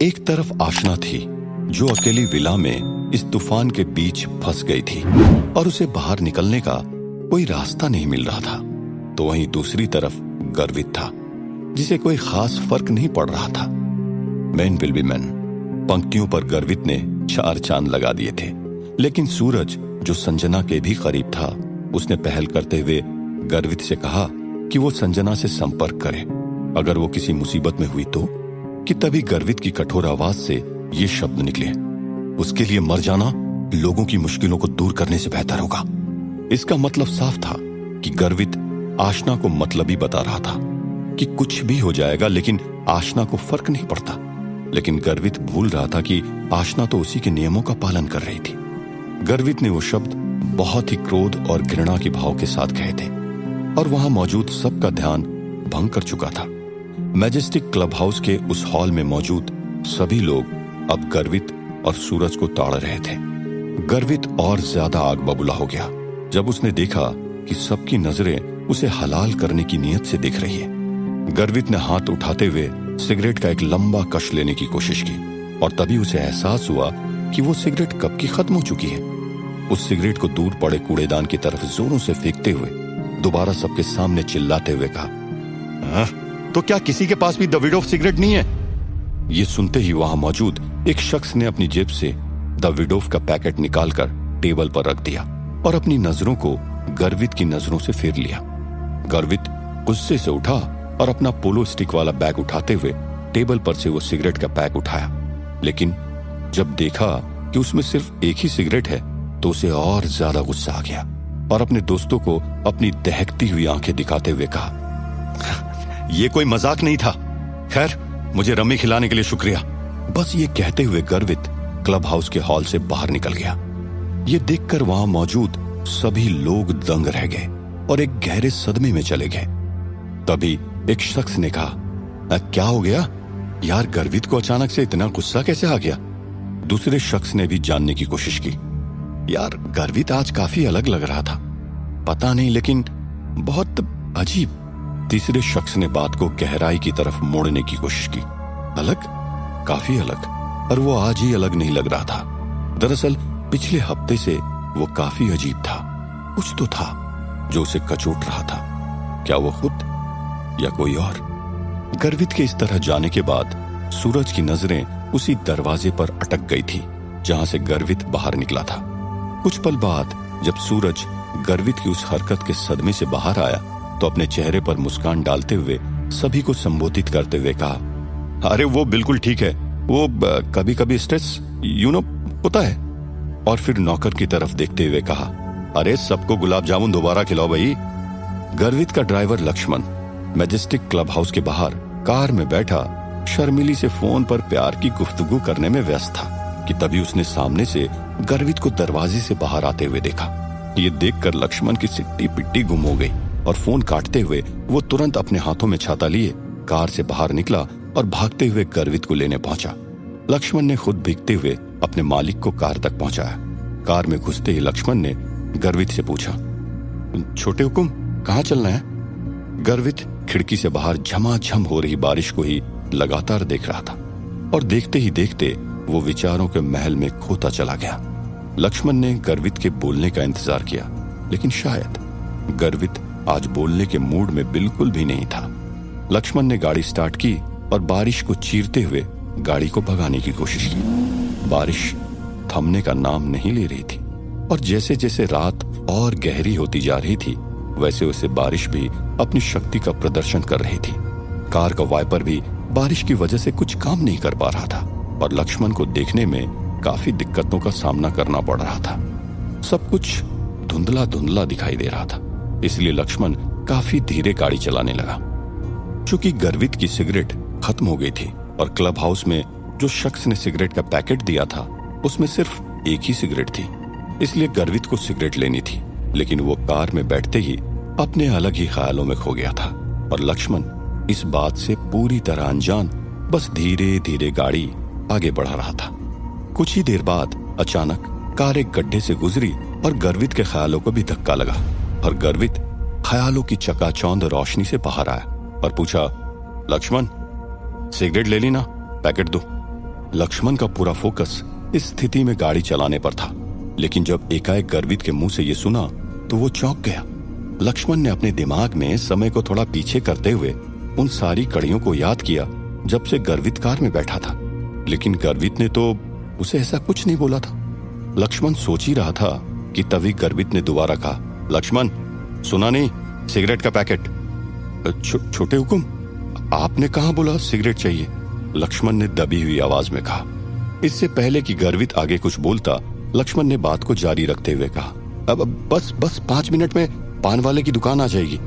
एक तरफ आशना थी जो अकेली विला में इस तूफान के बीच फंस गई थी और उसे बाहर निकलने का कोई रास्ता नहीं मिल रहा था। तो वहीं दूसरी तरफ गर्वित था जिसे कोई खास फर्क नहीं पड़ रहा था। मैन विल बी मैन पंक्तियों पर गर्वित ने 4 चांद लगा दिए थे, लेकिन सूरज जो संजना के भी करीब था उसने पहल करते हुए गर्वित से कहा कि वो संजना से संपर्क करे अगर वो किसी मुसीबत में हुई तो। कि तभी गर्वित की कठोर आवाज से ये शब्द निकले, उसके लिए मर जाना लोगों की मुश्किलों को दूर करने से बेहतर होगा। इसका मतलब साफ था कि गर्वित आशना को मतलबी बता रहा था कि कुछ भी हो जाएगा लेकिन आशना को फर्क नहीं पड़ता। लेकिन गर्वित भूल रहा था कि आशना तो उसी के नियमों का पालन कर रही थी। गर्वित ने वो शब्द बहुत ही क्रोध और घृणा के भाव के साथ कहे थे और वहां मौजूद सबका ध्यान भंग कर चुका था। मैजेस्टिक क्लब हाउस के उस हॉल में मौजूद सभी लोग अब गर्वित और सूरज को ताड़ रहे थे। गर्वित और ज्यादा आग बबूला हो गया जब उसने देखा कि सबकी नजरें उसे हलाल करने की नीयत से देख रही है। गर्वित ने हाथ उठाते हुए सिगरेट का एक लंबा कश लेने की कोशिश की और तभी उसे एहसास हुआ कि वो सिगरेट कब की खत्म हो चुकी है। उस सिगरेट को दूर पड़े कूड़ेदान की तरफ जोरों से फेंकते हुए दोबारा सबके सामने चिल्लाते हुए कहा, तो क्या किसी के पास भी द विडोव सिगरेट नहीं है? ये सुनते ही वहां मौजूद एक शख्स ने अपनी जेब से द विडोव का पैकेट निकालकर टेबल पर रख दिया और अपनी नजरों को गर्वित की नजरों से फेर लिया। गर्वित गुस्से से उठा और अपना पोलो स्टिक वाला बैग उठाते हुए टेबल पर से वो सिगरेट का पैक उठाया, लेकिन जब देखा कि उसमें सिर्फ एक ही सिगरेट है तो उसे और ज्यादा गुस्सा आ गया और अपने दोस्तों को अपनी दहकती हुई आंखें दिखाते हुए कहा, यह कोई मजाक नहीं था। खैर, मुझे रम्मी खिलाने के लिए शुक्रिया। बस ये कहते हुए गर्वित क्लब हाउस के हॉल से बाहर निकल गया। ये देखकर वहां मौजूद सभी लोग दंग रह गए और एक गहरे सदमे में चले गए। तभी एक शख्स ने कहा, क्या हो गया यार, गर्वित को अचानक से इतना गुस्सा कैसे आ गया? दूसरे शख्स ने भी जानने की कोशिश की, यार गर्वित आज काफी अलग लग रहा था, पता नहीं लेकिन बहुत अजीब। तीसरे शख्स ने बात को गहराई की तरफ मोड़ने की कोशिश की, अलग, काफी अलग, और वो आज ही अलग नहीं लग रहा था। दरअसल पिछले हफ्ते से वो काफी अजीब था। कुछ तो था जो उसे कचोट रहा था। क्या वो खुद या कोई और? गर्वित के इस तरह जाने के बाद सूरज की नजरें उसी दरवाजे पर अटक गई थी जहां से गर्वित बाहर निकला था। कुछ पल बाद जब सूरज गर्वित की उस हरकत के सदमे से बाहर आया तो अपने चेहरे पर मुस्कान डालते हुए सभी को संबोधित करते हुए कहा, अरे वो बिल्कुल ठीक है, वो कभी कभी स्ट्रेस होता है। और फिर नौकर की तरफ देखते हुए कहा, अरे सबको गुलाब जामुन दोबारा खिलाओ भाई। गर्वित का driver Laxman Majestic Club House के बाहर कार में बैठा शर्मिली से फोन पर प्यार की गुफ्तगू करने में व्यस्त था कि तभी उसने सामने से गर्वित को दरवाजे से बाहर आते हुए देखा। ये देखकर लक्ष्मण की सिट्टी पिट्टी गुम हो गई और फोन काटते हुए वो तुरंत अपने हाथों में छाता लिए कार से बाहर निकला और भागते हुए गर्वित को लेने पहुंचा। लक्ष्मण ने खुद भीगते हुए अपने मालिक को कार तक पहुंचाया। कार में घुसते ही लक्ष्मण ने गर्वित से पूछा, छोटे हुकुम कहाँ चलना है? गर्वित खिड़की से बाहर झमाझम हो रही बारिश को ही लगातार देख रहा था और देखते ही देखते वो विचारों के महल में खोता चला गया। लक्ष्मण ने गर्वित के बोलने का इंतजार किया, लेकिन शायद गर्वित आज बोलने के मूड में बिल्कुल भी नहीं था। लक्ष्मण ने गाड़ी स्टार्ट की और बारिश को चीरते हुए गाड़ी को भगाने की कोशिश की। बारिश थमने का नाम नहीं ले रही थी और जैसे जैसे रात और गहरी होती जा रही थी वैसे वैसे बारिश भी अपनी शक्ति का प्रदर्शन कर रही थी। कार का वाइपर भी बारिश की वजह से कुछ काम नहीं कर पा रहा था और लक्ष्मण को देखने में काफी दिक्कतों का सामना करना पड़ रहा था। सब कुछ धुंधला धुंधला दिखाई दे रहा था, इसलिए लक्ष्मण काफी धीरे गाड़ी चलाने लगा। चूंकि गर्वित की सिगरेट खत्म हो गई थी और क्लब हाउस में जो शख्स ने सिगरेट का पैकेट दिया था उसमें सिर्फ एक ही सिगरेट थी, इसलिए गर्वित को सिगरेट लेनी थी। लेकिन वो कार में बैठते ही अपने अलग ही ख्यालों में खो गया था और लक्ष्मण इस बात से पूरी तरह अनजान बस धीरे धीरे गाड़ी आगे बढ़ा रहा था। कुछ ही देर बाद अचानक कार एक गड्ढे से गुजरी और गर्वित के ख्यालों को भी धक्का लगा और गर्वित ख्यालों की चकाचौंध रोशनी से बाहर आया और पूछा, लक्ष्मण सिगरेट ले ली ना, पैकेट दो। लक्ष्मण का पूरा फोकस इस स्थिति में गाड़ी चलाने पर था, लेकिन जब एकाएक गर्वित के मुंह से ये सुना तो वो चौंक गया। लक्ष्मण ने अपने दिमाग में समय को थोड़ा पीछे करते हुए उन सारी कड़ियों को याद किया जब से गर्वित कार में बैठा था, लेकिन गर्वित ने तो उसे ऐसा कुछ नहीं बोला था। लक्ष्मण सोच ही रहा था कि तभी गर्वित ने दोबारा कहा, लक्ष्मण सुना नहीं, सिगरेट का पैकेट। छोटे हुकुम, आपने कहाँ बोला सिगरेट चाहिए? लक्ष्मण ने दबी हुई आवाज में कहा। इससे पहले कि गर्वित आगे कुछ बोलता, लक्ष्मण ने बात को जारी रखते हुए कहा, अब बस 5 मिनट में पान वाले की दुकान आ जाएगी।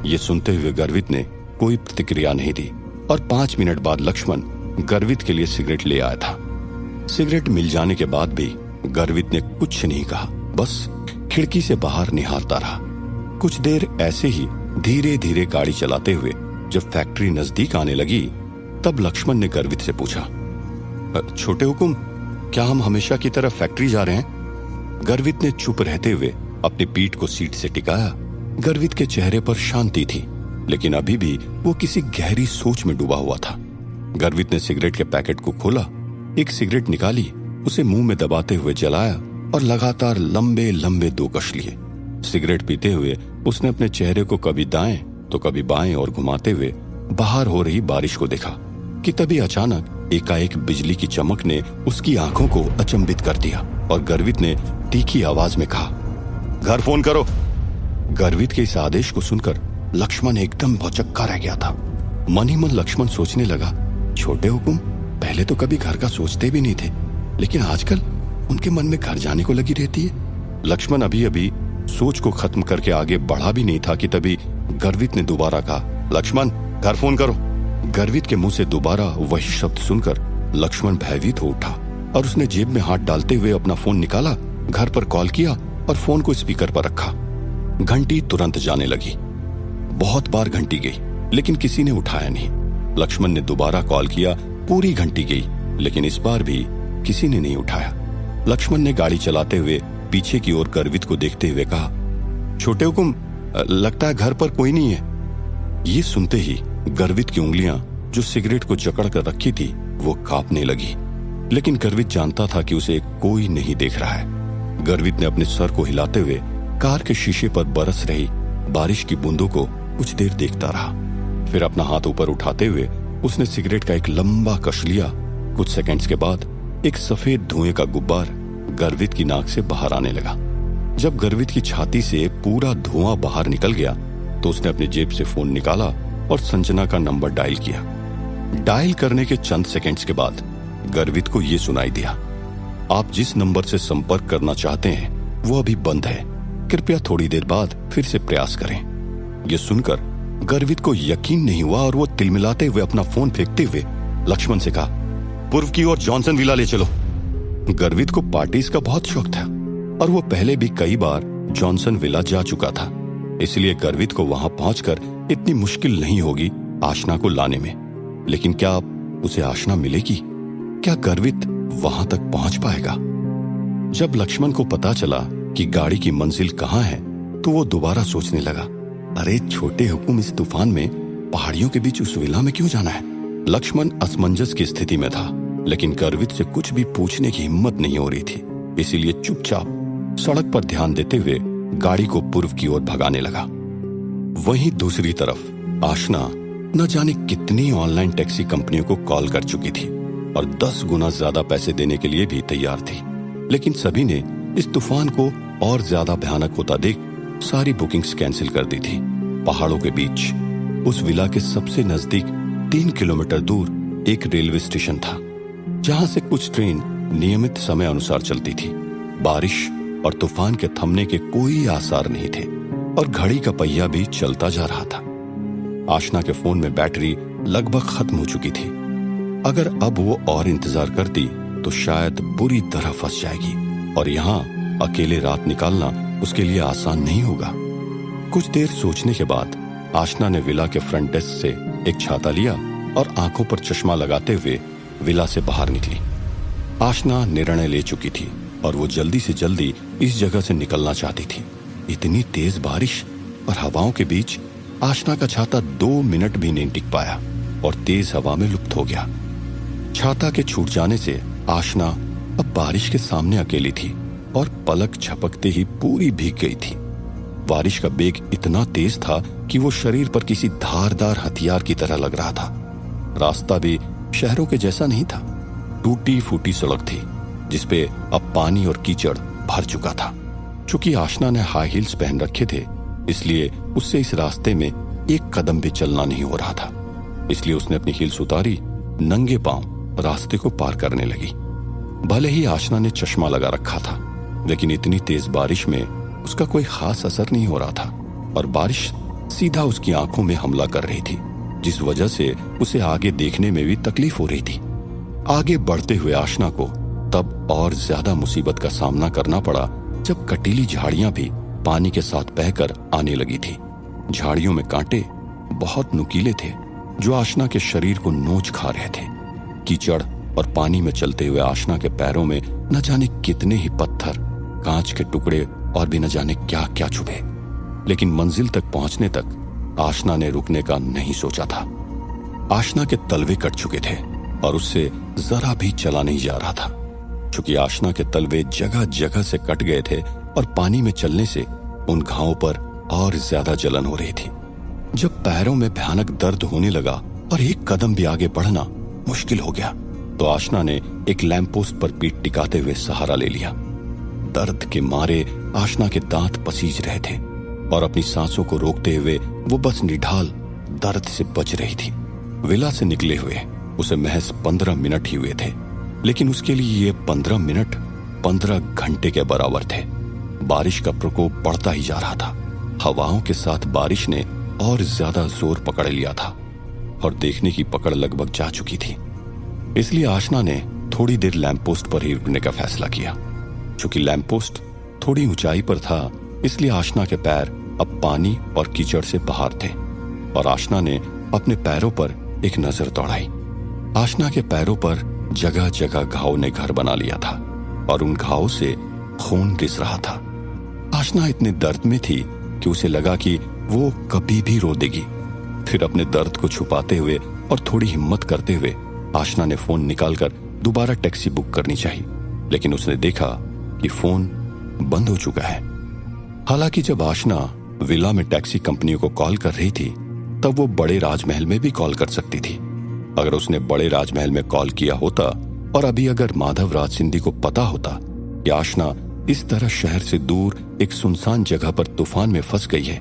ये सुनते हुए गर्वित ने कोई प्रतिक्रिया नहीं दी और 5 मिनट बाद लक्ष्मण गर्वित के लिए सिगरेट ले आया था। सिगरेट मिल जाने के बाद भी गर्वित ने कुछ नहीं कहा, बस खिड़की से बाहर निहारता रहा। कुछ देर ऐसे ही धीरे धीरे गाड़ी चलाते हुए जब फैक्ट्री नजदीक आने लगी, तब लक्ष्मण ने गर्वित से पूछा, छोटे हुकुम, क्या हम हमेशा की तरह फैक्ट्री जा रहे हैं? गर्वित ने चुप रहते हुए अपनी पीठ को सीट से टिकाया। गर्वित के चेहरे पर शांति थी, लेकिन अभी भी वो किसी गहरी सोच में डूबा हुआ था। गर्वित ने सिगरेट के पैकेट को खोला, एक सिगरेट निकाली, उसे मुंह में दबाते हुए जलाया और लगातार लंबे लंबे 2 कश लिए। सिगरेट पीते हुए उसने अपने चेहरे को कभी दाएं तो कभी बाएं और घुमाते हुए बाहर हो रही बारिश को देखा कि तभी अचानक एकाएक बिजली की चमक ने उसकी आंखों को अचंभित कर दिया और गर्वित ने तीखी आवाज में कहा, घर फोन करो। गर्वित के इस आदेश को सुनकर लक्ष्मण एकदम भौचक्का रह गया था। मन ही मन लक्ष्मण सोचने लगा, छोटे हुकुम पहले तो कभी घर का सोचते भी नहीं थे, लेकिन आजकल उनके मन में घर जाने को लगी रहती है। लक्ष्मण अभी अभी सोच को खत्म करके आगे बढ़ा भी नहीं था कि तभी गर्वित ने दोबारा कहा, लक्ष्मण घर फोन करो। गर्वित के मुंह से दोबारा वही शब्द सुनकर लक्ष्मण भयभीत हो उठा और उसने जेब में हाथ डालते हुए अपना फोन निकाला, घर पर कॉल किया और फोन को स्पीकर पर रखा। घंटी तुरंत जाने लगी। बहुत बार घंटी गई, लेकिन किसी ने उठाया नहीं। लक्ष्मण ने दोबारा कॉल किया, पूरी घंटी गई, लेकिन इस बार भी किसी ने नहीं उठाया। लक्ष्मण ने गाड़ी चलाते हुए पीछे की ओर गर्वित को देखते हुए कहा, छोटे हुकुम लगता है घर पर कोई नहीं है। ये सुनते ही गर्वित की उंगलियां जो सिगरेट को जकड़ कर रखी थी वो कांपने लगी, लेकिन गर्वित जानता था कि उसे कोई नहीं देख रहा है। गर्वित ने अपने सर को हिलाते हुए कार के शीशे पर बरस रही बारिश की बूंदों को कुछ देर देखता रहा। फिर अपना हाथ ऊपर उठाते हुए उसने सिगरेट का एक लंबा कश लिया। कुछ सेकंड्स के बाद एक सफेद धुएं का गुब्बार गर्वित की नाक से बाहर आने लगा। जब गर्वित की छाती से पूरा धुआं बाहर निकल गया तो उसने अपनी जेब से फोन निकाला और संजना का नंबर डायल किया। डायल करने के चंद सेकंड्स के बाद गर्वित को यह सुनाई दिया, आप जिस नंबर से संपर्क करना चाहते हैं वो अभी बंद है, कृपया थोड़ी देर बाद फिर से प्रयास करें। यह सुनकर गर्वित को यकीन नहीं हुआ और वो तिलमिलाते हुए अपना फोन फेंकते हुए लक्ष्मण से कहा, पूर्व की ओर जॉनसन विला ले चलो। गर्वित को पार्टीज का बहुत शौक था और वो पहले भी कई बार जॉनसन विला जा चुका था, इसलिए गर्वित को वहां पहुंचकर इतनी मुश्किल नहीं होगी आशना को लाने में। लेकिन क्या उसे आशना मिलेगी? क्या गर्वित वहां तक पहुंच पाएगा? जब लक्ष्मण को पता चला कि गाड़ी की मंजिल कहां है तो वो दोबारा सोचने लगा, अरे छोटे हुकुम इस तूफान में पहाड़ियों के बीच उस विला में क्यों जाना है? लक्ष्मण असमंजस की स्थिति में था, लेकिन गर्वित से कुछ भी पूछने की हिम्मत नहीं हो रही थी, इसीलिए चुपचाप सड़क पर ध्यान देते हुए गाड़ी को पूर्व की ओर भगाने लगा। वहीं दूसरी तरफ आशना न जाने कितनी ऑनलाइन टैक्सी कंपनियों को कॉल कर चुकी थी और 10 गुना ज्यादा पैसे देने के लिए भी तैयार थी, लेकिन सभी ने इस तूफान को और ज्यादा भयानक होता देख सारी बुकिंग्स कैंसिल कर दी थी। पहाड़ों के बीच उस विला के सबसे नजदीक 3 किलोमीटर दूर एक रेलवे स्टेशन था, जहां से कुछ ट्रेन नियमित समय अनुसार चलती थी। बारिश और तूफान के थमने के कोई आसार नहीं थे और घड़ी का पहिया भी चलता जा रहा था। आशना के फोन में बैटरी लगभग खत्म हो चुकी थी। अगर अब वो और इंतजार करती तो शायद बुरी तरह फंस जाएगी और यहाँ अकेले रात निकालना उसके लिए आसान नहीं होगा। कुछ देर सोचने के बाद आशना ने विला के फ्रंट डेस्क से एक छाता लिया और आंखों पर चश्मा लगाते हुए विला से बाहर निकली। आशना निर्णय ले चुकी थी और वो जल्दी से जल्दी इस जगह से निकलना चाहती थी। इतनी तेज बारिश और हवाओं के बीच आशना का छाता 2 मिनट भी नहीं टिक पाया और तेज हवा में लुप्त हो गया। छाता के छूट जाने से आशना अब बारिश के सामने अकेली थी और पलक झपकते ही पूरी भीग गई थी। बारिश का बेग इतना तेज था कि वो शरीर पर किसी धारदार हथियार की तरह लग रहा था। रास्ता भी शहरों के जैसा नहीं था। टूटी फूटी सड़क थी जिसपे अब पानी और कीचड़ भर चुका था। चूंकि आशना ने हाई हील्स पहन रखे थे, इसलिए उससे इस रास्ते में एक कदम भी चलना नहीं हो रहा था। इसलिए उसने अपनी हील्स उतारी, नंगे पांव रास्ते को पार करने लगी। भले ही आशना ने चश्मा लगा रखा था, लेकिन इतनी तेज बारिश में उसका कोई खास असर नहीं हो रहा था और बारिश सीधा उसकी आंखों में हमला कर रही थी, जिस वजह से उसे आगे देखने में भी तकलीफ हो रही थी। आगे बढ़ते हुए आशना को तब और ज्यादा मुसीबत का सामना करना पड़ा जब कटीली झाड़ियां भी पानी के साथ बहकर आने लगी थी। झाड़ियों में कांटे बहुत नुकीले थे जो आशना के शरीर को नोच खा रहे थे। कीचड़ और पानी में चलते हुए आशना के पैरों में न जाने कितने ही पत्थर, कांच के टुकड़े और भी न जाने क्या क्या चुभे। लेकिन मंजिल तक पहुंचने तक आशना ने रुकने का नहीं सोचा था। आशना के तलवे कट चुके थे और उससे जरा भी चला नहीं जा रहा था। चूंकि आशना के तलवे जगह जगह से कट गए थे और पानी में चलने से उन घावों पर और ज्यादा जलन हो रही थी। जब पैरों में भयानक दर्द होने लगा और एक कदम भी आगे बढ़ना मुश्किल हो गया, तो आशना ने एक लैंप पोस्ट पर पीठ टिकाते हुए सहारा ले लिया। दर्द के मारे आशना के दांत पसीज रहे थे और अपनी सांसों को रोकते हुए वो बस निढाल दर्द से बच रही थी। विला से निकले हुए उसे महज 15 मिनट ही हुए थे, लेकिन उसके लिए ये 15 मिनट 15 घंटे के बराबर थे। बारिश का प्रकोप बढ़ता ही जा रहा था। हवाओं के साथ बारिश ने और ज्यादा जोर पकड़ लिया था और देखने की पकड़ लगभग जा चुकी थी। इसलिए आशना ने थोड़ी देर लैंप पोस्ट पर ही रुकने का फैसला किया। चूंकि लैंप पोस्ट थोड़ी ऊंचाई पर था, इसलिए आशना के पैर अब पानी और कीचड़ से बाहर थे और आशना ने अपने पैरों पर एक नजर दौड़ाई। आशना के पैरों पर जगह जगह घाव ने घर बना लिया था और उन घावों से खून रिस रहा था। आशना इतने दर्द में थी कि उसे लगा कि वो कभी भी रो देगी। फिर अपने दर्द को छुपाते हुए और थोड़ी हिम्मत करते हुए आशना ने फोन निकालकर दोबारा टैक्सी बुक करनी चाहिए, लेकिन उसने देखा कि फोन बंद हो चुका है। हालांकि जब आशना विला में टैक्सी कंपनियों को कॉल कर रही थी, तब वो बड़े राजमहल में भी कॉल कर सकती थी। अगर उसने बड़े राजमहल में कॉल किया होता और अभी अगर माधव राज सिंधी को पता होता कि आशना इस तरह शहर से दूर एक सुनसान जगह पर तूफान में फंस गई है,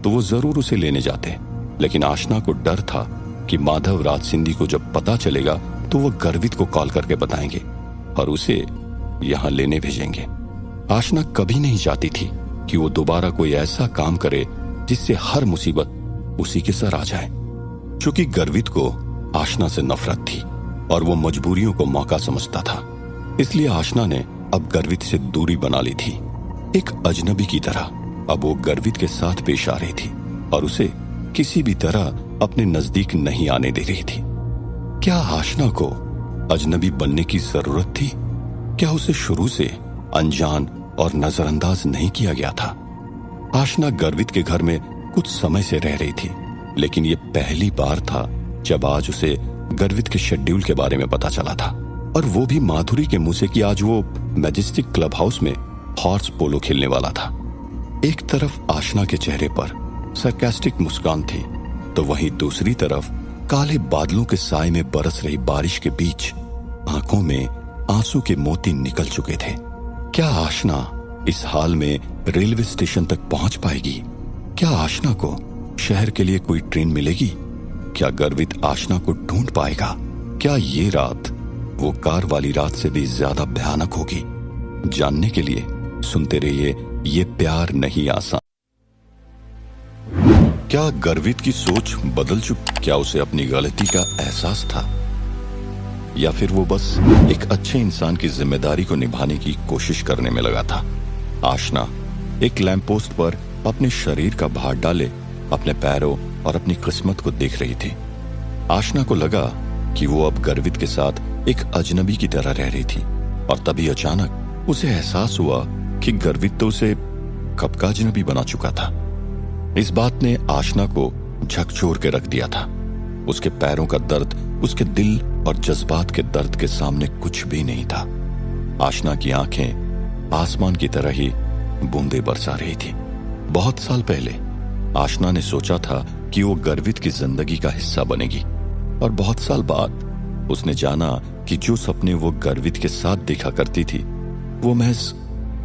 तो वो जरूर उसे लेने जाते। लेकिन आशना को डर था कि माधव राज सिंधी को जब पता चलेगा तो वो गर्वित को कॉल करके बताएंगे और उसे यहां लेने भेजेंगे। आशना कभी नहीं चाहती थी कि वो दोबारा कोई ऐसा काम करे जिससे हर मुसीबत उसी के सर आ जाए। चूंकि गर्वित को आशना से नफरत थी और वो मजबूरियों को मौका समझता था, इसलिए आशना ने अब गर्वित से दूरी बना ली थी। एक अजनबी की तरह अब वो गर्वित के साथ पेश आ रही थी और उसे किसी भी तरह अपने नजदीक नहीं आने दे रही थी। क्या आशना को अजनबी बनने की जरूरत थी? क्या उसे शुरू से अनजान और नजरअंदाज नहीं किया गया था? आशना गर्वित के घर में कुछ समय से रह रही थी, लेकिन ये पहली बार था जब आज उसे गर्वित के शेड्यूल के बारे में पता चला था, और वो भी माधुरी के मुंह से कि आज वो मैजेस्टिक क्लब हाउस में हॉर्स पोलो खेलने वाला था। एक तरफ आशना के चेहरे पर सरकास्टिक मुस्कान थी, तो वहीं दूसरी तरफ काले बादलों के साए में बरस रही बारिश के बीच आंखों में आंसू के मोती निकल चुके थे। क्या आशना इस हाल में रेलवे स्टेशन तक पहुंच पाएगी? क्या आशना को शहर के लिए कोई ट्रेन मिलेगी? क्या गर्वित आशना को ढूंढ पाएगा? क्या ये रात वो कार वाली रात से भी ज्यादा भयानक होगी? जानने के लिए सुनते रहिए ये प्यार नहीं आसान। क्या गर्वित की सोच बदल चुकी? क्या उसे अपनी गलती का एहसास था, या फिर वो बस एक अच्छे इंसान की जिम्मेदारी को निभाने की कोशिश करने में लगा था? आशना एक लैंप पोस्ट पर अपने शरीर का भार डाले अपने पैरों और अपनी किस्मत को देख रही थी। आशना को लगा कि वो अब गर्वित के साथ एक अजनबी की तरह रह रही थी, और तभी अचानक उसे एहसास हुआ कि गर्वित तो उसे कब का अजनबी बना चुका था। इस बात ने आशना को झकझोर के रख दिया था। उसके पैरों का दर्द उसके दिल और जज्बात के दर्द के सामने कुछ भी नहीं था। आशना की आंखें आसमान की तरह ही बूंदे बरसा रही थी। बहुत साल पहले आशना ने सोचा था कि वो गर्वित की जिंदगी का हिस्सा बनेगी, और बहुत साल बाद उसने जाना कि जो सपने वो गर्वित के साथ देखा करती थी वो महज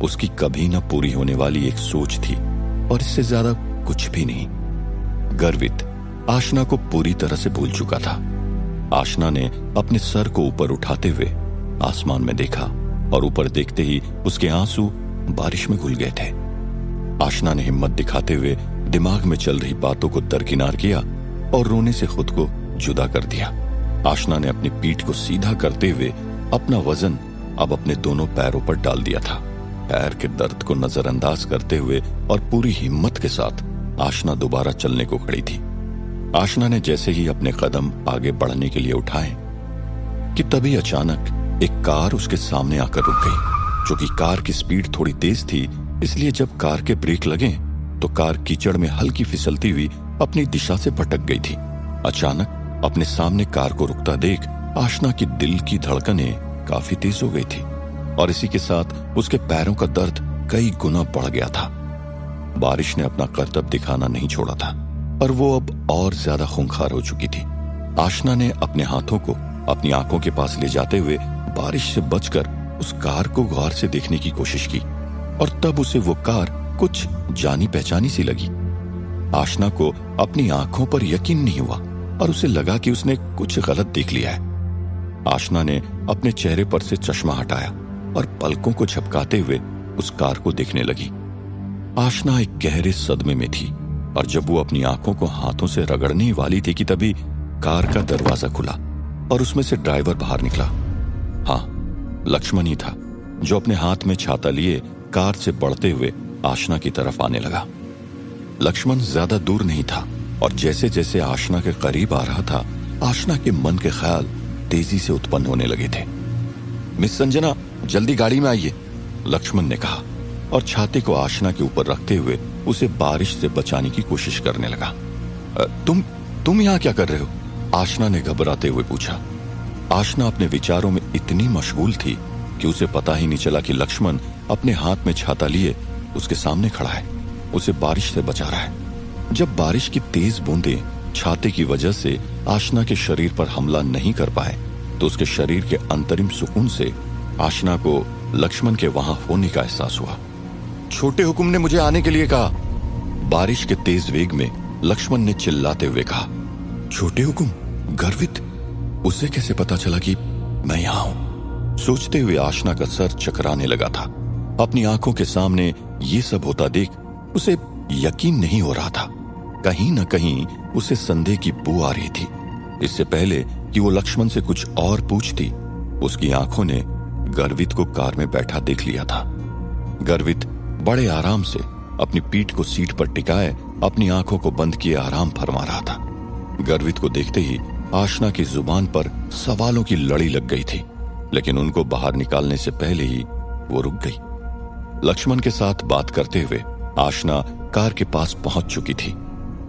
उसकी कभी न पूरी होने वाली एक सोच थी, और इससे ज्यादा कुछ भी नहीं। गर्वित आशना को पूरी तरह से भूल चुका था। आशना ने अपने सर को ऊपर उठाते हुए आसमान में देखा, और ऊपर देखते ही उसके आंसू बारिश में घुल गए थे। आशना ने हिम्मत दिखाते हुए दिमाग में चल रही बातों को दरकिनार किया और रोने से खुद को जुदा कर दिया। आशना ने अपनी पीठ को सीधा करते हुए अपना वजन अब अपने दोनों पैरों पर डाल दिया था। पैर के दर्द को नजरअंदाज करते हुए और पूरी हिम्मत के साथ आशना दोबारा चलने को खड़ी थी। आशना ने जैसे ही अपने कदम आगे बढ़ने के लिए उठाए कि तभी अचानक एक कार उसके सामने आकर रुक गई। चूंकि कार की स्पीड थोड़ी तेज थी, इसलिए जब कार के ब्रेक लगे तो कार कीचड़ में हल्की फिसलती हुई अपनी दिशा से भटक गई थी। अचानक अपने सामने कार को रुकता देख आशना की दिल की धड़कनें काफी तेज हो गई थी, और इसी के साथ उसके पैरों का दर्द कई गुना बढ़ गया था। बारिश ने अपना करतब दिखाना नहीं छोड़ा था, और वो अब और ज्यादा खूंखार हो चुकी थी। आशना ने अपने हाथों को अपनी आंखों के पास ले जाते हुए बारिश से बचकर उस कार को गौर से देखने की कोशिश की, और तब उसे वो कार कुछ जानी पहचानी सी लगी। आशना को अपनी आंखों पर यकीन नहीं हुआ, और उसे लगा कि उसने कुछ गलत देख लिया है। आशना ने अपने चेहरे पर से चश्मा हटाया और पलकों को झपकाते हुए उस कार को देखने लगी। आशना एक गहरे सदमे में थी, और जब वो अपनी आंखों को हाथों से रगड़ने वाली थी कि तभी कार का दरवाजा खुला और उसमें से ड्राइवर बाहर निकला। हाँ, लक्ष्मण ही था, जो अपने हाथ में छाता लिए कार से बढ़ते हुए आशना की तरफ आने लगा। लक्ष्मण ज्यादा दूर नहीं था, और जैसे जैसे आशना के करीब आ रहा था, आशना के मन के ख्याल तेजी से उत्पन्न होने लगे थे। मिस संजना, जल्दी गाड़ी में आइए, लक्ष्मण ने कहा, और छाते को आशना के ऊपर रखते हुए उसे बारिश से बचाने की कोशिश करने लगा। तुम यहाँ क्या कर रहे हो? आशना ने घबराते हुए पूछा। आशना अपने विचारों में इतनी मशगूल थी कि उसे पता ही नहीं चला कि लक्ष्मण अपने हाथ में छाता लिए उसके सामने खड़ा है, उसे बारिश से बचा रहा है। जब बारिश की तेज बूंदें छाते की वजह से आशना के शरीर पर हमला नहीं कर पाए, तो उसके शरीर के अंतरिम सुकून से आशना को लक्ष्मण के वहां होने का एहसास हुआ। छोटे हुकुम ने मुझे आने के लिए कहा, बारिश के तेज वेग में लक्ष्मण ने चिल्लाते हुए कहा। छोटे हुकुम? गर्वित? उसे कैसे पता चला कि मैं यहां हूं? सोचते हुए आशना का सर चकराने लगा था। अपनी आंखों के सामने ये सब होता देख उसे यकीन नहीं हो रहा था। कहीं न कहीं उसे संदेह की बू आ रही थी। इससे पहले कि वो लक्ष्मण से कुछ और पूछती, उसकी आंखों ने गर्वित को कार में बैठा देख लिया था। गर्वित बड़े आराम से अपनी पीठ को सीट पर टिकाए अपनी आंखों को बंद किए आराम फरमा रहा था। गर्वित को देखते ही आशना की जुबान पर सवालों की लड़ी लग गई थी, लेकिन उनको बाहर निकालने से पहले ही वो रुक गई। लक्ष्मण के साथ बात करते हुए आशना कार के पास पहुंच चुकी थी।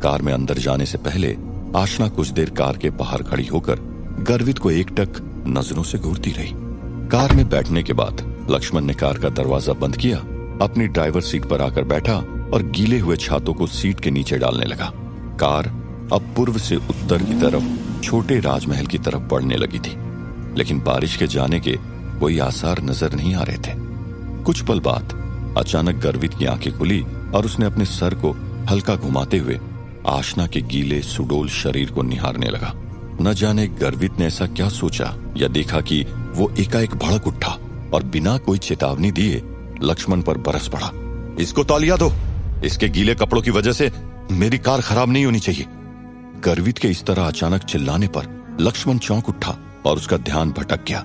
कार में अंदर जाने से पहले आशना कुछ देर कार के बाहर खड़ी होकर गर्वित को एकटक नजरों से घूरती रही। कार में बैठने के बाद लक्ष्मण ने कार का दरवाजा बंद किया, अपनी ड्राइवर सीट पर आकर बैठा और गीले हुए छातों को सीट के नीचे डालने लगा। कार अब पूर्व से उत्तर की तरफ छोटे राजमहल की तरफ बढ़ने लगी थी, लेकिन बारिश के जाने के कोई आसार नजर नहीं आ रहे थे। कुछ पल बाद अचानक गर्वित की आंखें खुली और उसने अपने सर को हल्का घुमाते हुए आशना के गीले सुडोल शरीर को निहारने लगा। न जाने गर्वित ने ऐसा क्या सोचा या देखा कि वो एकाएक भड़क उठा और बिना कोई चेतावनी दिए लक्ष्मण पर बरस पड़ा। इसको तौलिया दो, इसके गीले कपड़ों की वजह से मेरी कार खराब नहीं होनी चाहिए। गर्वित के इस तरह अचानक चिल्लाने पर लक्ष्मण चौंक उठा और उसका ध्यान भटक गया।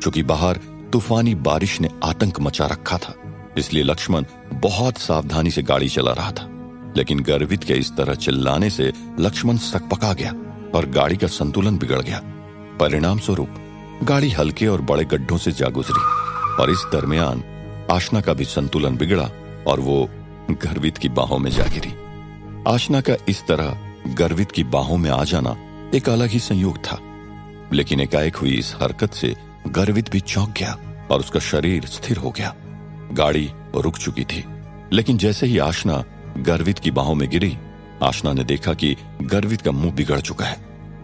क्योंकि बाहर तूफानी बारिश ने आतंक मचा रखा था, इसलिए लक्ष्मण बहुत सावधानी से गाड़ी चला रहा था। लेकिन गर्वित के इस तरह चिल्लाने से लक्ष्मण सकपका गया और गाड़ी का संतुलन बिगड़ गया। परिणाम स्वरूप गाड़ी हल्के और बड़े गड्ढों से जा गुजरी और इस दरमियान आशना का भी संतुलन बिगड़ा और वो गर्वित की बाहों में जा गिरी। आशना का इस तरह गर्वित की बाहों में आ जाना एक अलग ही संयोग था। लेकिन एकाएक हुई इस हरकत से गर्वित भी चौंक गया और उसका शरीर स्थिर हो गया। गाड़ी रुक चुकी थी, लेकिन जैसे ही आशना गर्वित की बाहों में गिरी, आशना ने देखा कि गर्वित का मुंह बिगड़ चुका है।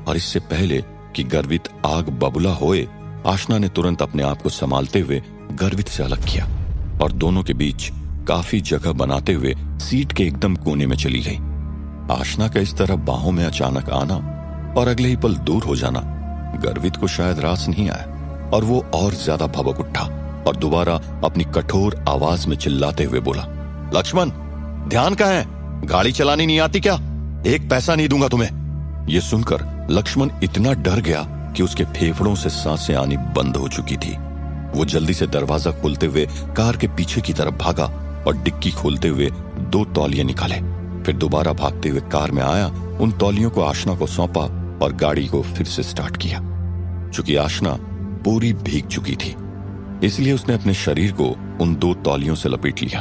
और इससे पहले कि गर्वित आग बबूला होए, आशना ने तुरंत अपने आप को संभालते हुए गर्वित से अलग किया और दोनों के बीच काफी जगह बनाते हुए सीट के एकदम कोने में चली गई। आशना का इस तरह बाहों में अचानक आना और अगले ही पल दूर हो जाना गर्वित को शायद रास नहीं आया और वो और ज्यादा भभक उठा और दोबारा अपनी कठोर आवाज में चिल्लाते हुए बोला, लक्ष्मण, ध्यान कहाँ है? गाड़ी चलानी नहीं आती क्या? एक पैसा नहीं दूंगा तुम्हें। यह सुनकर लक्ष्मण इतना डर गया कि उसके फेफड़ों से सांसें आनी बंद हो चुकी थी। वो जल्दी से दरवाजा खोलते हुए कार के पीछे की तरफ भागा और डिक्की खोलते हुए 2 तौलिए निकाले। फिर दोबारा भागते हुए कार में आया, उन तौलियों को आशना को सौंपा और गाड़ी को फिर से स्टार्ट किया। चूंकि आशना पूरी भीग चुकी थी, इसलिए उसने अपने शरीर को उन 2 तौलियों से लपेट लिया।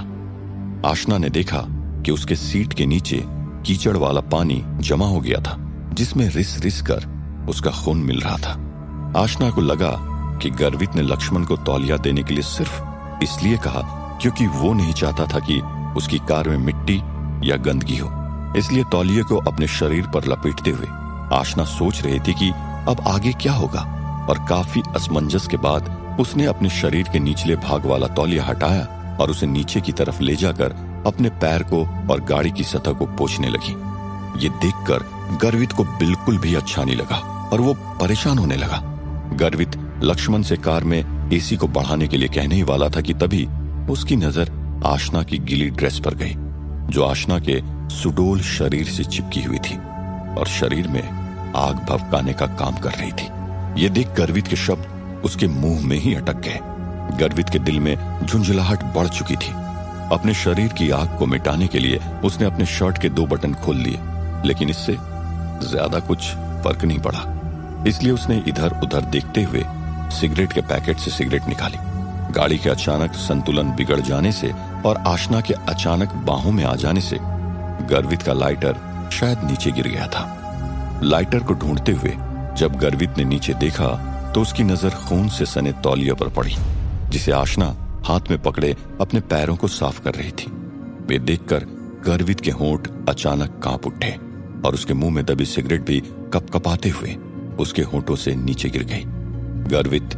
आशना ने देखा कि उसके सीट के नीचे कीचड़ वाला पानी जमा हो गया था, जिसमें रिस रिस कर उसका खून मिल रहा था। आशना को लगा कि गर्वित ने लक्ष्मण को तौलिया देने के लिए सिर्फ इसलिए कहा क्योंकि वो नहीं चाहता था कि उसकी कार में मिट्टी या गंदगी हो। इसलिए तौलिए को अपने शरीर पर लपेटते हुए आशना सोच रही थी कि अब आगे क्या होगा, और काफी असमंजस के बाद उसने अपने शरीर के निचले भाग वाला तौलिया हटाया और उसे नीचे की तरफ ले जाकर अपने पैर को और गाड़ी की सतह को पोंछने लगी। ये देखकर गर्वित को बिल्कुल भी अच्छा नहीं लगा और वो परेशान होने लगा। गर्वित लक्ष्मण से कार में एसी को बढ़ाने के लिए कहने ही वाला था कि तभी उसकी नजर आशना की गीली ड्रेस पर गई, जो आशना के सुडोल शरीर से चिपकी हुई थी और शरीर में आग भभकाने का काम कर रही थी। ये देख गर्वित के शब्द उसके मुंह में ही अटक गए। गर्वित के दिल में झुंझलाहट बढ़ चुकी थी। अपने शरीर की आग को मिटाने के लिए उसने अपने शर्ट के 2 बटन खोल लिए, लेकिन इससे ज्यादा कुछ फर्क नहीं पड़ा। इसलिए उसने इधर उधर देखते हुए सिगरेट के पैकेट से सिगरेट निकाली। गाड़ी के अचानक संतुलन बिगड़ जाने से और आशना के अचानक बाहों में आ जाने से गर्वित का लाइटर शायद नीचे गिर गया था। लाइटर को ढूंढते हुए जब गर्वित ने नीचे देखा तो उसकी नजर खून से सने तौलिया पर पड़ी, जिसे आशना हाथ में पकड़े अपने पैरों को साफ कर रही थी। वे देखकर गर्वित के होंठ अचानक कांप उठे और उसके मुंह में दबी सिगरेट भी कपकपाते हुए उसके होंठों से नीचे गिर गई। गर्वित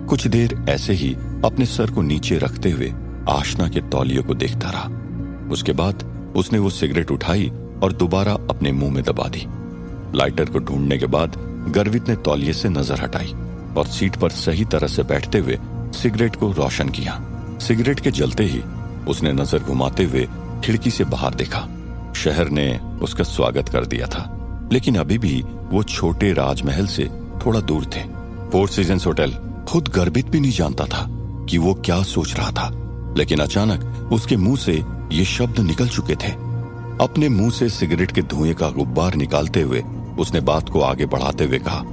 कुछ देर ऐसे ही अपने सर को नीचे रखते हुए आशना के तौलिए को देखता रहा। उसके बाद उसने वो सिगरेट उठाई और दोबारा अपने मुंह में दबा दी। लाइटर को ढूंढने के बाद गर्वित ने तौलिए से नजर हटाई और सीट पर सही तरह से बैठते हुए सिगरेट को रोशन किया। सिगरेट के जलते ही उसने नजर घुमाते हुए खिड़की से बाहर देखा। शहर ने उसका स्वागत कर दिया था, लेकिन अभी भी वो छोटे राजमहल से थोड़ा दूर थे। 4 सीजन्स होटल। खुद गर्वित भी नहीं जानता था कि वो क्या सोच रहा था, लेकिन अचानक उसके मुंह से ये शब्द निकल चुके थे। अपने मुंह से सिगरेट के धुएं का गुब्बार निकालते हुए उसने बात को आगे बढ़ाते हुए कहा,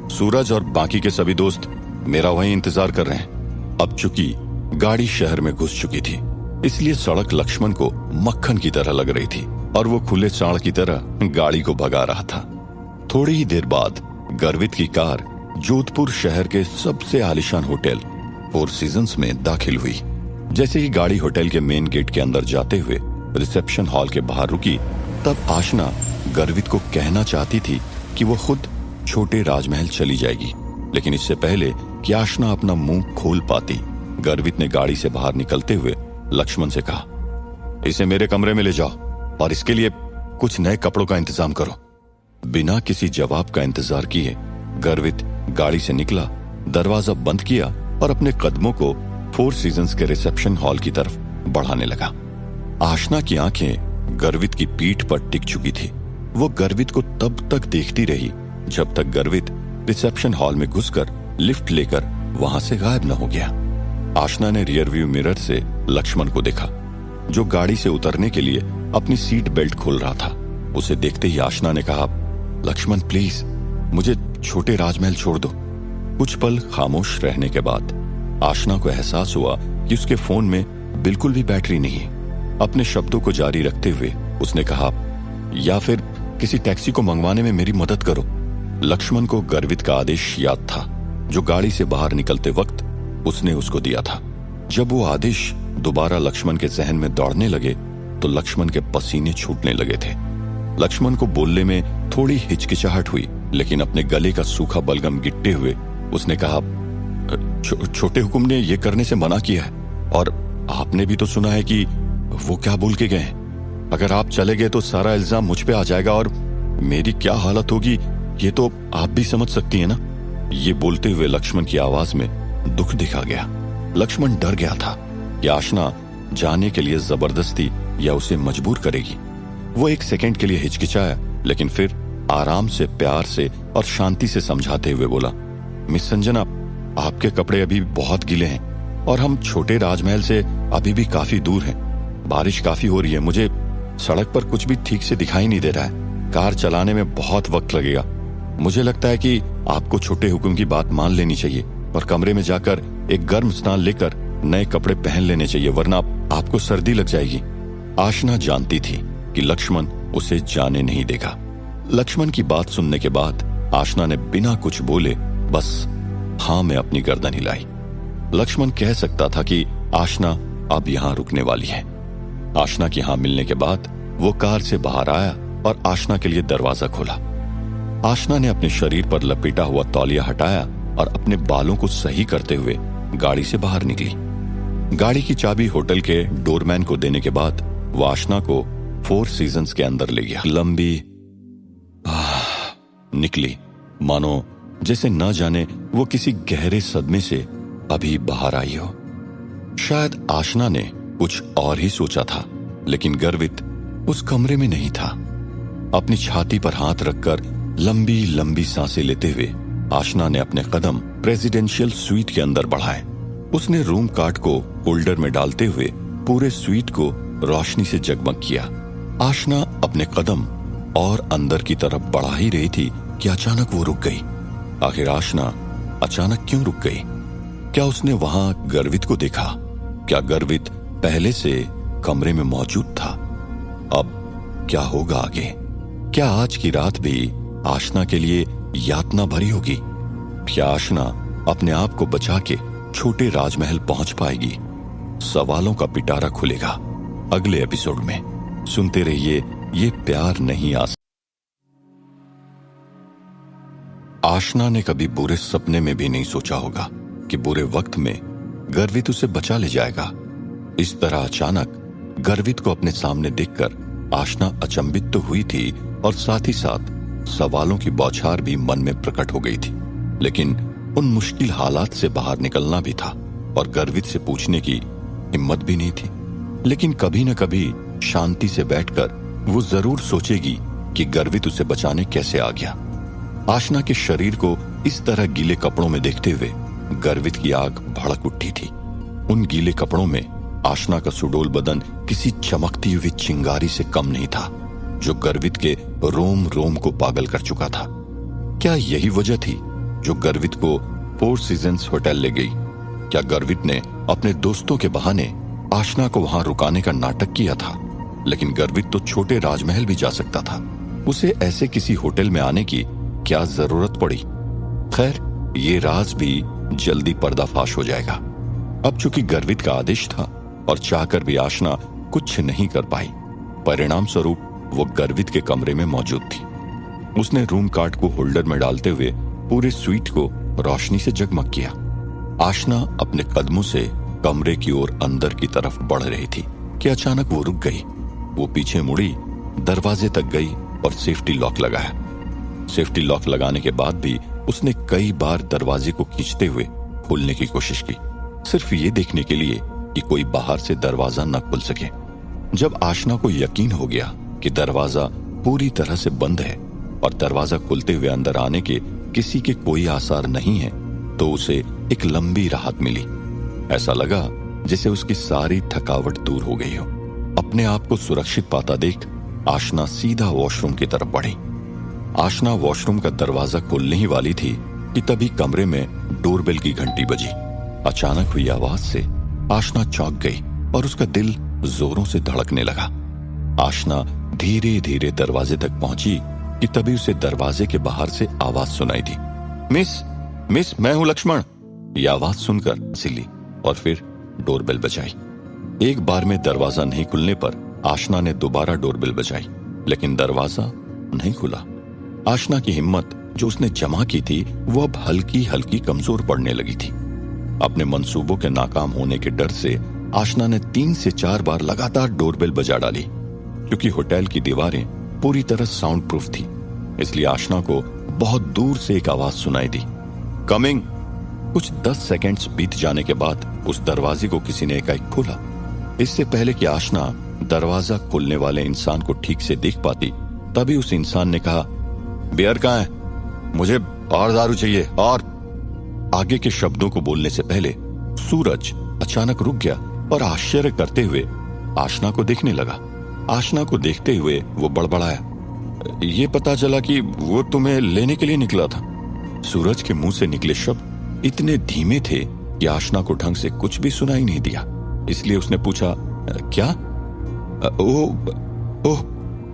सूरज और बाकी के सभी दोस्त मेरा वहीं इंतजार कर रहे हैं। अब चूंकि गाड़ी शहर में घुस चुकी थी, इसलिए सड़क लक्ष्मण को मक्खन की तरह लग रही थी और वो खुले सांड की तरह गाड़ी को भगा रहा था। थोड़ी ही देर बाद गर्वित की कार जोधपुर शहर के सबसे आलीशान होटल 4 सीजन्स में दाखिल हुई। जैसे ही गाड़ी होटल के मेन गेट के अंदर जाते हुए रिसेप्शन हॉल के बाहर रुकी, तब आशना गर्वित को कहना चाहती थी कि वो खुद छोटे राजमहल चली जाएगी, लेकिन इससे पहले कि आशना अपना मुंह खोल पाती, गर्वित ने गाड़ी से बाहर निकलते हुए लक्ष्मण से कहा, इसे मेरे कमरे में ले जाओ और इसके लिए कुछ नए कपड़ों का इंतजाम करो। बिना किसी जवाब का इंतजार किए गर्वित गाड़ी से निकला, दरवाजा बंद किया और अपने कदमों को 4 सीजन्स के रिसेप्शन हॉल की तरफ बढ़ाने लगा। आशना की आंखें गर्वित की पीठ पर टिक चुकी थी। वो गर्वित को तब तक देखती रही जब तक गर्वित रिसेप्शन हॉल में घुसकर लिफ्ट लेकर वहां से गायब न हो गया। आशना ने रियर व्यू मिरर से लक्ष्मण को देखा, जो गाड़ी से उतरने के लिए अपनी सीट बेल्ट खोल रहा था। उसे देखते ही आशना ने कहा, लक्ष्मण प्लीज मुझे छोटे राजमहल छोड़ दो। कुछ पल खामोश रहने के बाद आशना को एहसास हुआ कि उसके फोन में बिल्कुल भी बैटरी नहीं है। अपने शब्दों को जारी रखते हुए उसने कहा, या फिर किसी टैक्सी को मंगवाने में मेरी मदद करो। लक्ष्मण को गर्वित का आदेश याद था जो गाड़ी से बाहर निकलते वक्त उसने उसको दिया था। जब वो आदेश दोबारा लक्ष्मण के जहन में दौड़ने लगे तो लक्ष्मण के पसीने छूटने लगे थे। लक्ष्मण को बोलने में थोड़ी हिचकिचाहट हुई, लेकिन अपने गले का सूखा बलगम गिट्टे हुए उसने कहा, छोटे हुकुम ने यह करने से मना किया है, और आपने भी तो सुना है कि वो क्या बोल के गए हैं। अगर आप चले गए तो सारा इल्जाम मुझ पे आ जाएगा और मेरी क्या हालत होगी ये तो आप भी समझ सकती हैं ना। ये बोलते हुए लक्ष्मण की आवाज में दुख दिखा गया। लक्ष्मण डर गया था कि आशना जाने के लिए जबरदस्ती या उसे मजबूर करेगी। वो एक सेकंड के लिए हिचकिचाया, लेकिन फिर आराम से, प्यार से और शांति से समझाते हुए बोला, मिस संजना, आपके कपड़े अभी बहुत गीले हैं और हम छोटे राजमहल से अभी भी काफी दूर हैं। बारिश काफी हो रही है, मुझे सड़क पर कुछ भी ठीक से दिखाई नहीं दे रहा है। कार चलाने में बहुत वक्त लगेगा। मुझे लगता है कि आपको छोटे हुक्म की बात मान लेनी चाहिए और कमरे में जाकर एक गर्म स्नान लेकर नए कपड़े पहन लेने चाहिए, वरना आपको सर्दी लग जाएगी। आशना जानती थी कि लक्ष्मण उसे जाने नहीं देगा। लक्ष्मण की बात सुनने के बाद आशना ने बिना कुछ बोले बस हाँ में अपनी गर्दन हिलाई। लक्ष्मण कह सकता था कि आशना अब यहां रुकने वाली है। आशना की हाँ मिलने के बाद वो कार से बाहर आया और आशना के लिए दरवाजा खोला। आशना ने अपने शरीर पर लपेटा हुआ तौलिया हटाया और अपने बालों को सही करते हुए गाड़ी से बाहर निकली। गाड़ी की चाबी होटल के डोरमैन को देने के बाद वो आशना को 4 सीजन्स के अंदर ले गया। लंबी निकली, मानो जैसे न जाने वो किसी गहरे सदमे से अभी बाहर आई हो। शायद आशना ने कुछ और ही सोचा था, लेकिन गर्वित उस कमरे में नहीं था। अपनी छाती पर हाथ रखकर लंबी लंबी सांसें लेते हुए आशना ने अपने कदम प्रेसिडेंशियल स्वीट के अंदर बढ़ाए। उसने रूम कार्ड को होल्डर में डालते हुए पूरे स्वीट को रोशनी से जगमग किया। आशना अपने कदम और अंदर की तरफ बढ़ा ही रही थी कि अचानक वो रुक गई। आखिर आशना अचानक क्यों रुक गई? क्या उसने वहां गर्वित को देखा? क्या गर्वित पहले से कमरे में मौजूद था? अब क्या होगा आगे? क्या आज की रात भी आशना के लिए यातना भरी होगी? क्या आशना अपने आप को बचा के छोटे राजमहल पहुंच पाएगी? सवालों का पिटारा खुलेगा अगले एपिसोड में। सुनते रहिए ये प्यार नहीं आ। आशना ने कभी बुरे सपने में भी नहीं सोचा होगा कि बुरे वक्त में गर्वित उसे बचा ले जाएगा। इस तरह अचानक गर्वित को अपने सामने देखकर आशना अचंभित तो हुई थी और साथ ही साथ सवालों की बौछार भी मन में प्रकट हो गई थी। लेकिन उन मुश्किल हालात से बाहर निकलना भी था और गर्वित से पूछने की हिम्मत भी नहीं थी। लेकिन कभी न कभी शांति से बैठकर वो जरूर सोचेगी कि गर्वित उसे बचाने कैसे आ गया। आशना के शरीर को इस तरह गीले कपड़ों में देखते हुए गर्वित की आग भड़क उठी थी। उन गीले कपड़ों में आशना का सुडोल बदन किसी चमकती हुई चिंगारी से कम नहीं था जो गर्वित के रोम रोम को पागल कर चुका था। क्या यही वजह थी जो गर्वित को 4 सीजन्स होटल ले गई? क्या गर्वित ने अपने दोस्तों के बहाने आशना को वहां रुकाने का नाटक किया था? लेकिन गर्वित तो छोटे राजमहल भी जा सकता था। उसे ऐसे किसी होटल में आने की क्या जरूरत पड़ी? खैर, ये राज भी जल्दी पर्दाफाश हो जाएगा। अब चूंकि गर्वित का आदेश था और चाहकर भी आशना कुछ नहीं कर पाई, परिणाम स्वरूप वो गर्वित के कमरे में मौजूद थी। उसने रूम कार्ड को होल्डर में डालते हुए पूरे स्वीट को रोशनी से जगमग किया। आशना अपने कदमों से कमरे की ओर अंदर की तरफ बढ़ रही थी कि अचानक वो रुक गई। वो पीछे मुड़ी, दरवाजे तक गई और सेफ्टी लॉक लगाया। सेफ्टी लॉक लगाने के बाद भी उसने कई बार दरवाजे को खींचते हुए खोलने की कोशिश की, सिर्फ ये देखने के लिए कि कोई बाहर से दरवाजा न खुल सके। जब आशना को यकीन हो गया कि दरवाजा पूरी तरह से बंद है और दरवाजा खुलते हुए अंदर आने के किसी के कोई आसार नहीं है, तो उसे एक लंबी राहत मिली। ऐसा लगा जैसे उसकी सारी थकावट दूर हो गई हो। अपने आप को सुरक्षित पाता देख आशना सीधा वॉशरूम की तरफ बढ़ी। आशना वॉशरूम का दरवाजा खोलने ही वाली थी कि तभी कमरे में डोरबेल की घंटी बजी। अचानक हुई आवाज से आशना चौंक गई और उसका दिल जोरों से धड़कने लगा। आशना धीरे धीरे दरवाजे तक पहुंची कि तभी उसे दरवाजे के बाहर से आवाज सुनाई दी। मिस मैं हूं लक्ष्मण। यह आवाज सुनकर सिली और फिर डोरबेल बजाई। एक बार में दरवाजा नहीं खुलने पर आशना ने दोबारा डोरबेल बजाई, लेकिन दरवाजा नहीं खुला। आशना की हिम्मत जो उसने जमा की थी वो अब हल्की हल्की कमजोर पड़ने लगी थी। अपने मंसूबों के नाकाम होने के डर से आशना ने 3 से 4 बार लगातार डोरबेल बजा डाली। क्योंकि होटल की दीवारें पूरी तरह साउंड प्रूफ थी, इसलिए आशना को बहुत दूर से एक आवाज सुनाई दी, कमिंग। कुछ 10 सेकंड्स बीत जाने के बाद उस दरवाजे को किसी ने एकाएक खोला। इससे पहले कि आशना दरवाजा खोलने वाले इंसान को ठीक से देख पाती, तभी उस इंसान ने कहा, बियर कहां है? मुझे और दारू चाहिए। और आगे के शब्दों को बोलने से पहले सूरज अचानक रुक गया और आश्चर्य करते हुए आशना को देखने लगा। आशना को देखते हुए वो बड़बड़ाया, ये पता चला कि वो तुम्हें लेने के लिए निकला था। सूरज के मुंह से निकले शब्द इतने धीमे थे कि आशना को ढंग से कुछ भी सुनाई नहीं दिया। इसलिए उसने पूछा, क्या? ओह।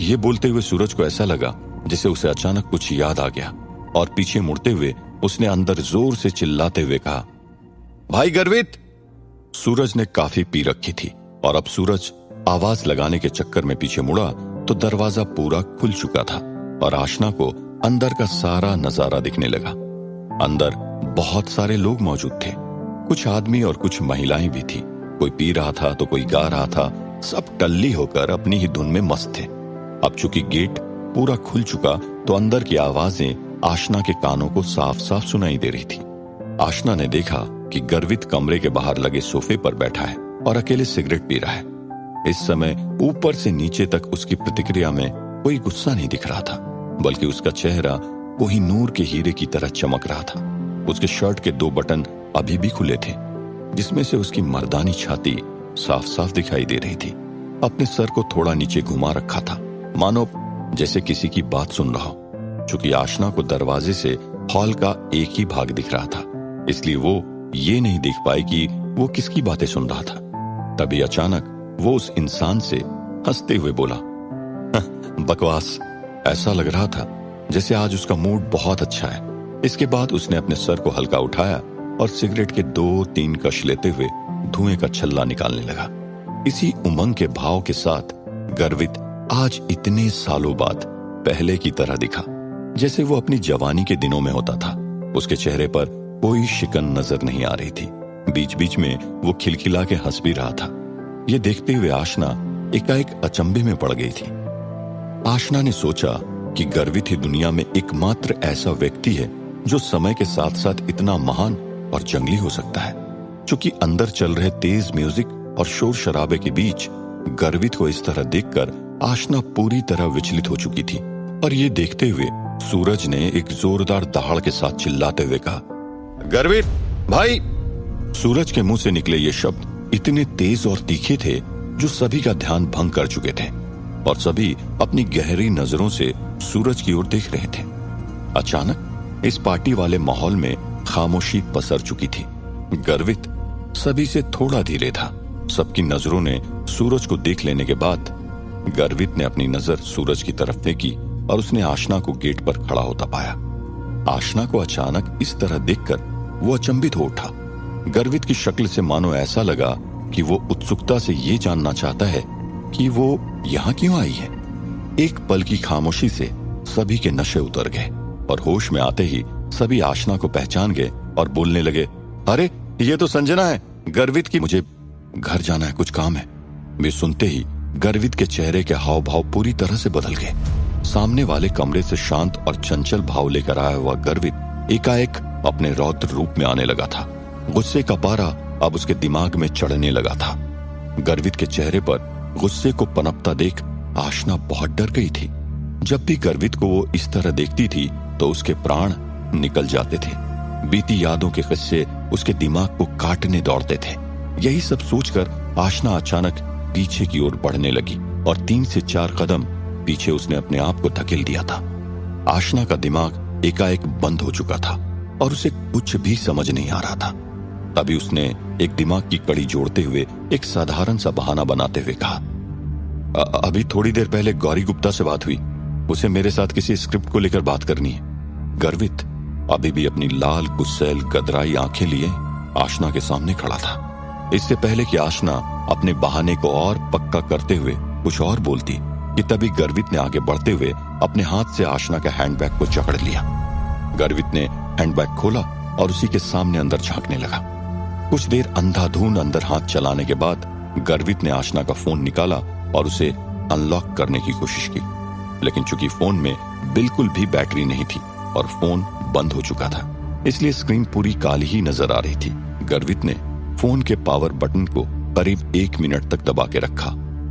ये बोलते हुए सूरज को ऐसा लगा जैसे उसे अचानक कुछ याद आ गया और पीछे मुड़ते हुए उसने अंदर जोर से चिल्लाते हुए कहा, भाई गर्वित। सूरज ने काफी पी रखी थी और अब सूरज आवाज लगाने के चक्कर में पीछे मुड़ा तो दरवाजा पूरा खुल चुका था और आशना को अंदर का सारा नजारा दिखने लगा। अंदर बहुत सारे लोग मौजूद थे, कुछ आदमी और कुछ महिलाएं भी थी। कोई पी रहा था तो कोई गा रहा था, सब टल्ली होकर अपनी ही धुन में मस्त थे। अब चूंकि गेट पूरा खुल चुका तो अंदर की आवाजें आशना के कानों को साफ साफ सुनाई दे रही थी। आशना ने देखा कि गर्वित कमरे के बाहर लगे सोफे पर बैठा है और अकेले सिगरेट पी रहा है। इस समय ऊपर से नीचे तक उसकी प्रतिक्रिया में कोई गुस्सा नहीं दिख रहा था, बल्कि उसका चेहरा कोई नूर के हीरे की तरह चमक रहा था। उसके शर्ट के 2 बटन अभी भी खुले थे, जिसमें से उसकी मर्दानी छाती साफ साफ दिखाई दे रही थी। अपने सर को थोड़ा नीचे घुमा रखा था, मानो जैसे किसी की बात सुन रहा हो। चूंकि आशना को दरवाजे से हॉल का एक ही भाग दिख रहा था, इसलिए वो ये नहीं देख पाई कि वो किसकी बातें सुन रहा था। तभी अचानक वो उस इंसान से हंसते हुए बोला, बकवास। ऐसा लग रहा था जैसे आज उसका मूड बहुत अच्छा है। इसके बाद उसने अपने सर को हल्का उठाया और सिगरेट के 2-3 कश लेते हुए धुएं का छल्ला निकालने लगा। इसी उमंग के भाव के साथ गर्वित आज इतने सालों बाद पहले की तरह दिखा, जैसे वो अपनी जवानी के दिनों में होता था। उसके चेहरे पर कोई शिकन नजर नहीं आ रही थी। बीच बीच में वो खिलखिला के हंस भी रहा था। ये देखते हुए आशना एकाएक अचंभे में पड़ गई थी। आशना ने सोचा कि गर्वित ही दुनिया में एकमात्र ऐसा व्यक्ति है जो समय के साथ साथ इतना महान और जंगली हो सकता है। चूंकि अंदर चल रहे तेज म्यूजिक और शोर शराबे के बीच गर्वित को इस तरह देखकर आशना पूरी तरह विचलित हो चुकी थी। और ये देखते हुए सूरज ने एक जोरदार दहाड़ के साथ चिल्लाते हुए कहा, गर्वित भाई। सूरज के मुंह से निकले ये शब्द इतने तेज और तीखे थे जो सभी का ध्यान भंग कर चुके थे और सभी अपनी गहरी नजरों से सूरज की ओर देख रहे थे। अचानक इस पार्टी वाले माहौल में खामोशी पसर चुकी थी। गर्वित सभी से थोड़ा धीरे था। सबकी नजरों ने सूरज को देख लेने के बाद गर्वित ने अपनी नजर सूरज की तरफ फेंकी और उसने आशना को गेट पर खड़ा होता पाया। आशना को अचानक इस तरह देखकर वो अचंभित हो उठा। गर्वित की शक्ल से मानो ऐसा लगा कि वो उत्सुकता से ये जानना चाहता है कि वो यहाँ क्यों आई है। एक पल की खामोशी से सभी के नशे उतर गए और होश में आते ही सभी आशना को पहचान गए और बोलने लगे, अरे ये तो संजना है। गर्वित की मुझे घर जाना है, कुछ काम है। वे सुनते ही गर्वित के चेहरे के हाव भाव पूरी तरह से बदल गए। सामने वाले कमरे से शांत और चंचल भाव लेकर आया हुआ गर्वित एकाएक अपने रौद्र रूप में आने लगा था। गुस्से का पारा अब उसके दिमाग में चढ़ने लगा था। गर्वित के चेहरे पर गुस्से को पनपता देख आशना बहुत डर गई थी। जब भी गर्वित को वो इस तरह देखती थी तो उसके प्राण निकल जाते थे। बीती यादों के किस्से उसके दिमाग को काटने दौड़ते थे। यही सब सोचकर आशना अचानक पीछे की ओर बढ़ने लगी और 3 से 4 कदम पीछे उसने अपने आप को धकेल दिया था। आशना का दिमाग एकाएक बंद हो चुका था और उसे कुछ भी समझ नहीं आ रहा था। तभी उसने एक दिमाग की कड़ी जोड़ते हुए एक साधारण सा बहाना बनाते हुए कहा, अभी थोड़ी देर पहले गौरी गुप्ता से बात हुई। उसे मेरे साथ किसी स्क्रिप्ट को लेकर बात करनी है। गर्वित अभी भी अपनी लाल गुस्सैल गदराई आंखें लिए आशना के सामने खड़ा था। इससे पहले कि आशना अपने बहाने को और पक्का करते हुए कुछ और बोलती कि तभी गर्वित ने आगे बढ़ते हुए अपने हाथ से आशना के हैंडबैग को जकड़ लिया। गर्वित ने हैंडबैग खोला और उसी के सामने अंदर झांकने लगा। कुछ देर अंधाधुंध अंदर हाथ चलाने के बाद गर्वित ने आशना का फोन निकाला और उसे अनलॉक करने की कोशिश की, लेकिन चूंकि फोन में बिल्कुल भी बैटरी नहीं थी और फोन बंद हो चुका था, इसलिए स्क्रीन पूरी काली ही नजर आ रही थी। गर्वित ने फोन के पावर बटन को करीब 1 मिनट तक दबा के रखा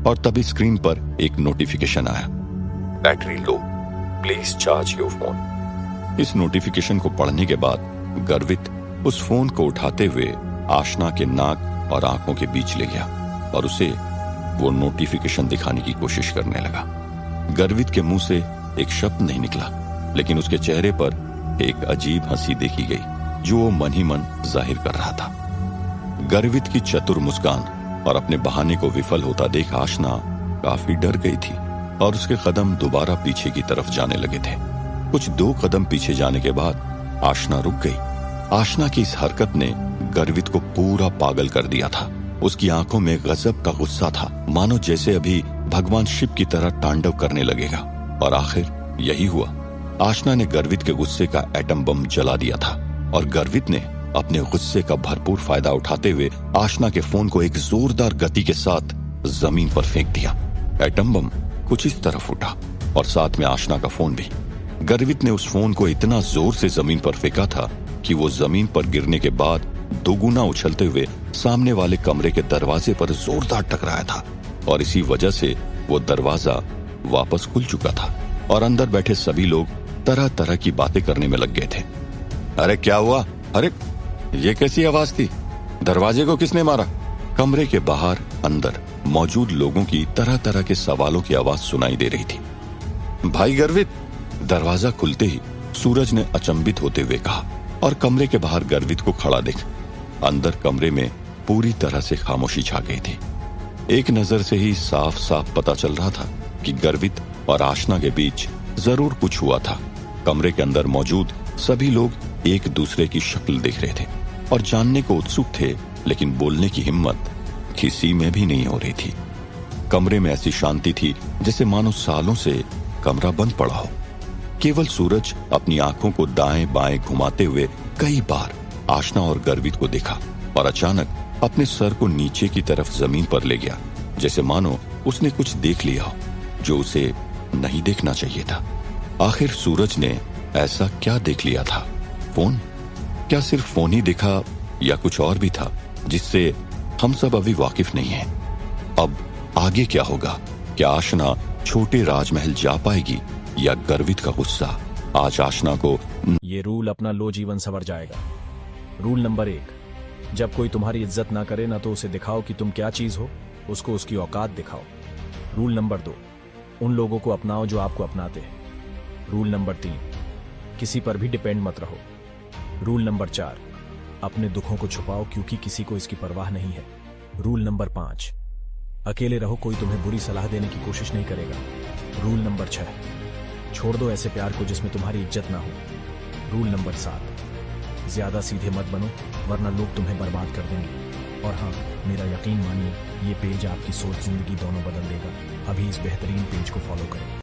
और तभी स्क्रीन पर एक नोटिफिकेशन आया, battery low, please charge your phone. इस नोटिफिकेशन को पढ़ने के बाद गर्वित उस फोन को उठाते हुए आशना के नाक और आंखों के बीच ले गया और उसे वो नोटिफिकेशन दिखाने की कोशिश करने लगा। गर्वित के मुंह से एक शब्द नहीं निकला, लेकिन उसके चेहरे पर एक अजीब हंसी देखी गई जो वो मन ही मन जाहिर कर रहा था। गर्वित की चतुर मुस्कान और अपने बहाने को विफल होता देख आशना काफी डर गई थी और उसके कदम दोबारा पीछे की तरफ जाने लगे थे। कुछ 2 कदम पीछे जाने के बाद आशना रुक गई। आशना की इस हरकत ने गर्वित को पूरा पागल कर दिया था। उसकी आंखों में गजब का गुस्सा था, मानो जैसे अभी भगवान शिव की तरह तांडव करने लगेगा। और आखिर यही हुआ। आशना ने गर्वित के गुस्से का एटम बम जला दिया था और गर्वित ने अपने गुस्से का भरपूर फायदा उठाते हुए आशना के फोन को एक जोरदार गति के साथ जमीन पर फेंक दिया। एटम बम कुछ इस तरफ उठा और साथ में आशना का फोन भी। गर्वित ने उस फोन को इतना जोर से जमीन पर फेंका था कि वो जमीन पर गिरने के बाद दोगुना उछलते हुए सामने वाले कमरे के दरवाजे पर जोरदार टकराया था और इसी वजह से वो दरवाजा वापस खुल चुका था और अंदर बैठे सभी लोग तरह तरह की बातें करने में लग गए थे। अरे क्या हुआ? अरे ये कैसी आवाज थी? दरवाजे को किसने मारा? कमरे के बाहर अंदर मौजूद लोगों की तरह तरह के सवालों की आवाज सुनाई दे रही थी। भाई गर्वित, दरवाजा खुलते ही सूरज ने अचंभित होते हुए कहा और कमरे के बाहर गर्वित को खड़ा देख अंदर कमरे में पूरी तरह से खामोशी छा गई थी। एक नजर से ही साफ साफ पता चल रहा था कि गर्वित और आशना के बीच जरूर कुछ हुआ था। कमरे के अंदर मौजूद सभी लोग एक दूसरे की शक्ल देख रहे थे और जानने को उत्सुक थे, लेकिन बोलने की हिम्मत किसी में भी नहीं हो रही थी। कमरे में ऐसी शांति थी जैसे मानो सालों से कमरा बंद पड़ा हो। केवल सूरज अपनी आंखों को दाएं बाएं घुमाते हुए कई बार आशना और गर्वित को देखा और अचानक अपने सर को नीचे की तरफ जमीन पर ले गया, जैसे मानो उसने कुछ देख लिया हो जो उसे नहीं देखना चाहिए था। आखिर सूरज ने ऐसा क्या देख लिया था? फोन? क्या सिर्फ फोन ही देखा या कुछ और भी था जिससे हम सब अभी वाकिफ नहीं हैं? अब आगे क्या होगा? क्या आशना छोटे राजमहल जा पाएगी या गर्वित का गुस्सा आज आशना को? ये रूल अपना लो, जीवन संवर जाएगा। रूल नंबर 1, जब कोई तुम्हारी इज्जत ना करे ना तो उसे दिखाओ कि तुम क्या चीज हो, उसको उसकी औकात दिखाओ। रूल नंबर 2, उन लोगों को अपनाओ जो आपको अपनाते हैं। रूल नंबर 3, किसी पर भी डिपेंड मत रहो। रूल नंबर 4, अपने दुखों को छुपाओ क्योंकि किसी को इसकी परवाह नहीं है। रूल नंबर 5, अकेले रहो, कोई तुम्हें बुरी सलाह देने की कोशिश नहीं करेगा। रूल नंबर 6, छोड़ दो ऐसे प्यार को जिसमें तुम्हारी इज्जत ना हो। रूल नंबर 7, ज्यादा सीधे मत बनो वरना लोग तुम्हें बर्बाद कर देंगे। और हाँ, मेरा यकीन मानिए, ये पेज आपकी सोच जिंदगी दोनों बदल देगा। अभी इस बेहतरीन पेज को फॉलो करें।